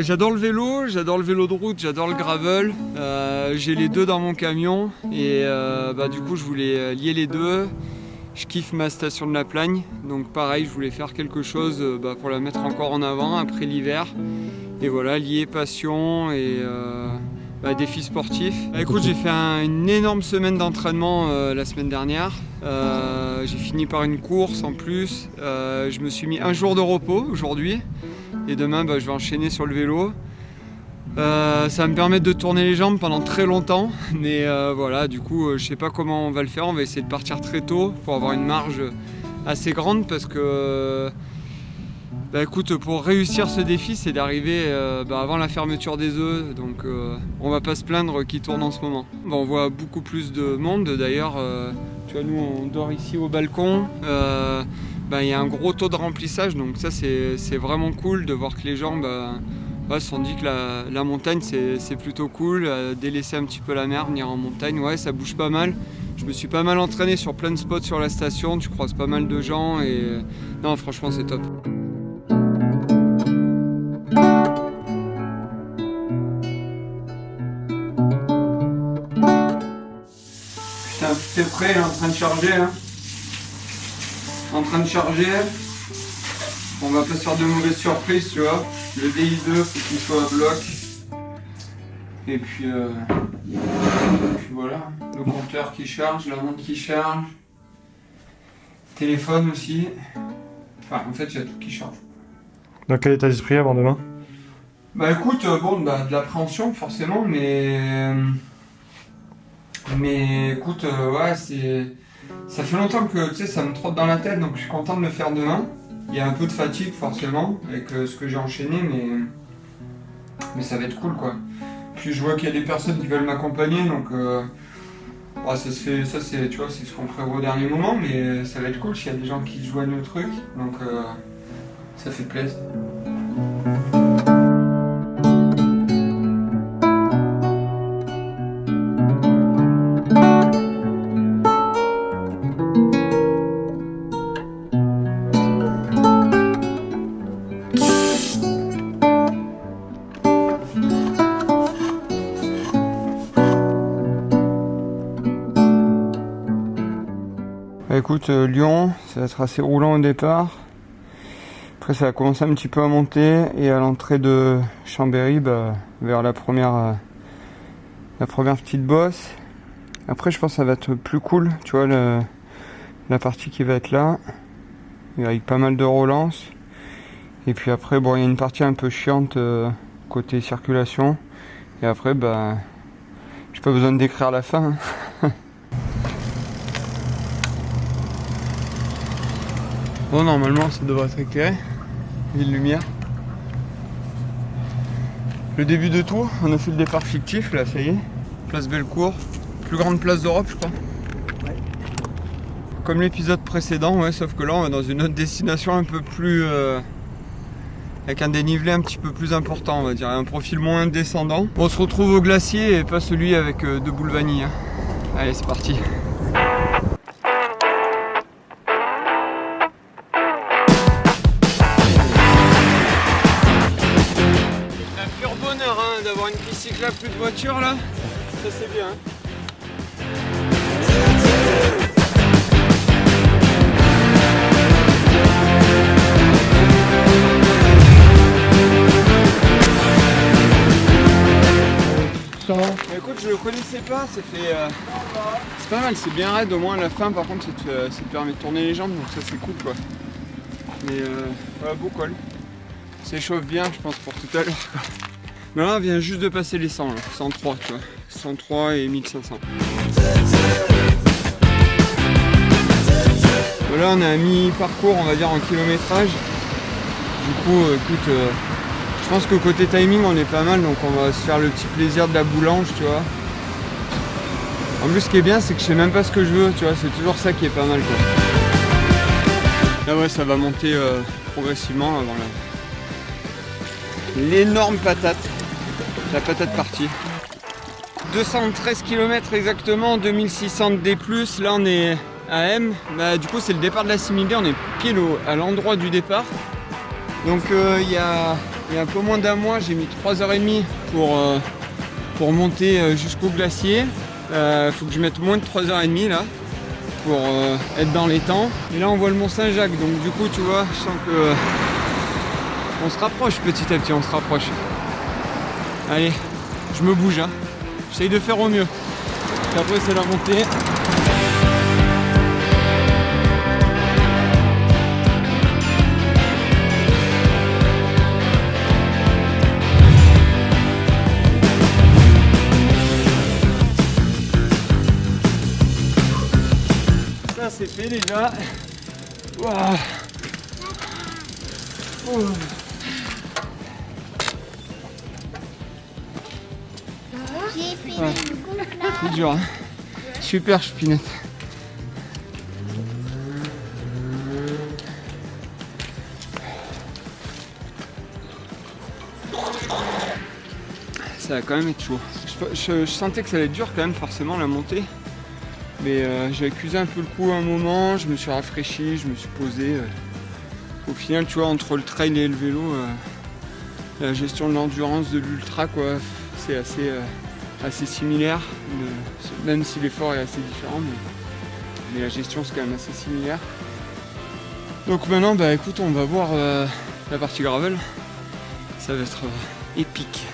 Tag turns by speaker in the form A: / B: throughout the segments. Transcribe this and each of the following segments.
A: J'adore le vélo de route, j'adore le gravel. J'ai les deux dans mon camion et du coup je voulais lier les deux. Je kiffe ma station de la Plagne, donc pareil, je voulais faire quelque chose pour la mettre encore en avant après l'hiver. Et voilà, lier passion et défi sportif. Écoute, j'ai fait une énorme semaine d'entraînement la semaine dernière. J'ai fini par une course en plus. Je me suis mis un jour de repos aujourd'hui. Et demain, je vais enchaîner sur le vélo. Ça va me permettre de tourner les jambes pendant très longtemps. Mais voilà, du coup, je sais pas comment on va le faire. On va essayer de partir très tôt pour avoir une marge assez grande. Parce que, écoute, pour réussir ce défi, c'est d'arriver avant la fermeture des œufs. Donc on va pas se plaindre qui tourne en ce moment. On voit beaucoup plus de monde. D'ailleurs, tu vois, nous, on dort ici au balcon. Il y a un gros taux de remplissage, donc ça c'est vraiment cool de voir que les gens se sont dit que la montagne c'est plutôt cool, délaisser un petit peu la mer, venir en montagne, ouais ça bouge pas mal. Je me suis pas mal entraîné sur plein de spots sur la station, tu croises pas mal de gens et non franchement c'est top. Putain, tout est prêt, il est en train de charger hein. En train de charger, on va pas se faire de mauvaises surprises, tu vois. Le DI2, faut qu'il soit à bloc. Et puis voilà, le compteur qui charge, la montre qui charge, téléphone aussi. Enfin, en fait, il y a tout qui charge.
B: Dans quel état d'esprit avant demain?
A: Écoute, de l'appréhension forcément, mais écoute, ouais, ça fait longtemps que tu sais, ça me trotte dans la tête, donc je suis content de le faire demain. Il y a un peu de fatigue forcément avec ce que j'ai enchaîné, mais ça va être cool quoi. Puis je vois qu'il y a des personnes qui veulent m'accompagner, donc ça se fait, ça c'est, tu vois, c'est ce qu'on prévoit au dernier moment, mais ça va être cool s'il y a des gens qui se joignent au truc, donc ça fait plaisir. Écoute, Lyon, ça va être assez roulant au départ. Après, ça va commencer un petit peu à monter et à l'entrée de Chambéry, vers la première petite bosse. Après, je pense que ça va être plus cool, tu vois, la partie qui va être là, avec pas mal de relance. Et puis après, il y a une partie un peu chiante côté circulation. Et après, j'ai pas besoin de décrire la fin. Hein. Bon, normalement ça devrait être éclairé, ville lumière. Le début de tour, on a fait le départ fictif, là ça y est. Place Bellecour, plus grande place d'Europe je crois. Ouais. Comme l'épisode précédent, ouais, sauf que là on va dans une autre destination un peu plus... avec un dénivelé un petit peu plus important on va dire, un profil moins descendant. On se retrouve au glacier et pas celui avec de boules vanille. Hein. Allez c'est parti. D'avoir une piste cyclable, plus de voitures là, ça c'est bien. Écoute, je le connaissais pas, c'est pas mal, c'est bien raide, au moins à la fin par contre ça te permet de tourner les jambes, donc ça c'est cool quoi. Mais voilà, beau col. Ça échauffe bien je pense pour tout à l'heure quoi. Mais là on vient juste de passer les 100 là, 103 tu vois, 103 et 1500. Là on est à mi-parcours on va dire en kilométrage. Du coup écoute, je pense que côté timing on est pas mal donc on va se faire le petit plaisir de la boulange tu vois. En plus ce qui est bien c'est que je sais même pas ce que je veux tu vois, c'est toujours ça qui est pas mal quoi. Là ouais ça va monter progressivement avant l'énorme patate. La patate partie. 213 km exactement, 2600 de D+, là on est à M. Bah, du coup c'est le départ de la 6000D, on est pile à l'endroit du départ. Donc il y a un peu moins d'un mois, j'ai mis 3h30 pour monter jusqu'au glacier. Faut que je mette moins de 3h30 là pour être dans les temps. Et là on voit le Mont Saint-Jacques, donc du coup tu vois, je sens que on se rapproche petit à petit, on se rapproche. Allez, je me bouge, hein. J'essaye de faire au mieux. Et après c'est la montée. Ça c'est fait déjà. Wow.
C: J'ai fait une gonflade.
A: C'est dur, hein. Super Choupinette. Ça va quand même être chaud. Je sentais que ça allait être dur quand même forcément la montée. Mais j'ai accusé un peu le coup à un moment, je me suis rafraîchi, je me suis posé. Au final, tu vois, entre le trail et le vélo, la gestion de l'endurance de l'ultra, quoi, c'est assez similaire, même si l'effort est assez différent, mais la gestion c'est quand même assez similaire. Donc maintenant, bah écoute, on va voir la partie gravel. Ça va être épique.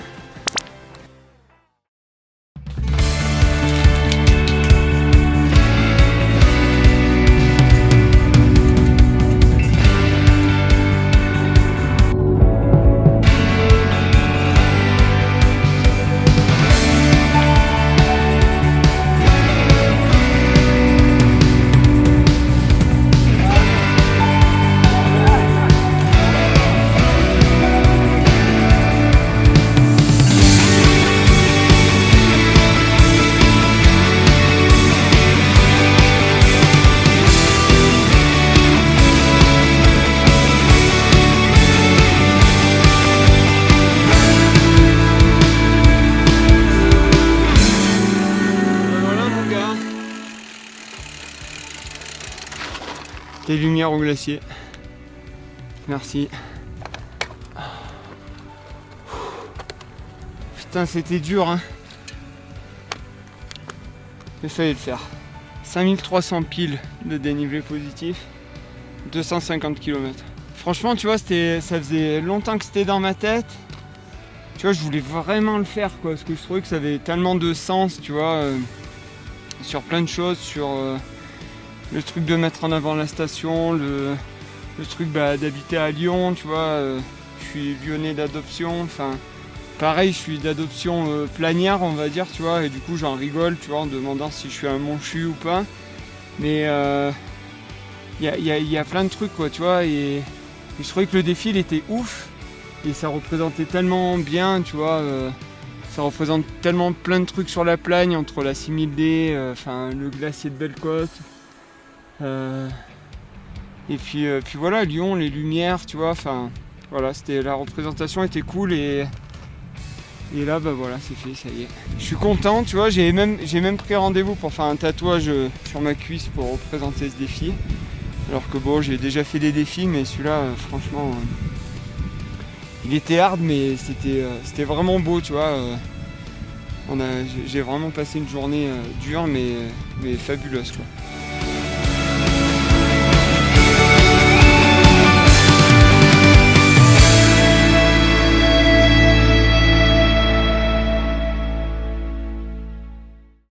A: Tes lumières au glacier. Merci. Putain, c'était dur, hein. Mais fallait le faire. 5300 piles de dénivelé positif. 250 km. Franchement, tu vois, ça faisait longtemps que c'était dans ma tête. Tu vois, je voulais vraiment le faire, quoi. Parce que je trouvais que ça avait tellement de sens, tu vois. Sur plein de choses, sur... le truc de mettre en avant la station, le truc d'habiter à Lyon, tu vois, je suis lyonnais d'adoption, enfin pareil je suis d'adoption planière on va dire, tu vois, et du coup j'en rigole, tu vois, en demandant si je suis un monchu ou pas, mais il y a plein de trucs, quoi, tu vois, et je trouvais que le défi il était ouf, et ça représentait tellement bien, tu vois, ça représente tellement plein de trucs sur la Plagne, entre la 6000D, le glacier de Belle-Côte. Et puis voilà, Lyon, les lumières, tu vois, enfin voilà, la représentation était cool, et là bah voilà, c'est fait, ça y est. Je suis content, tu vois, j'ai même pris rendez-vous pour faire un tatouage sur ma cuisse pour représenter ce défi. Alors que bon, j'ai déjà fait des défis, mais celui-là, franchement, il était hard, mais c'était vraiment beau, tu vois. J'ai vraiment passé une journée dure, mais fabuleuse, quoi.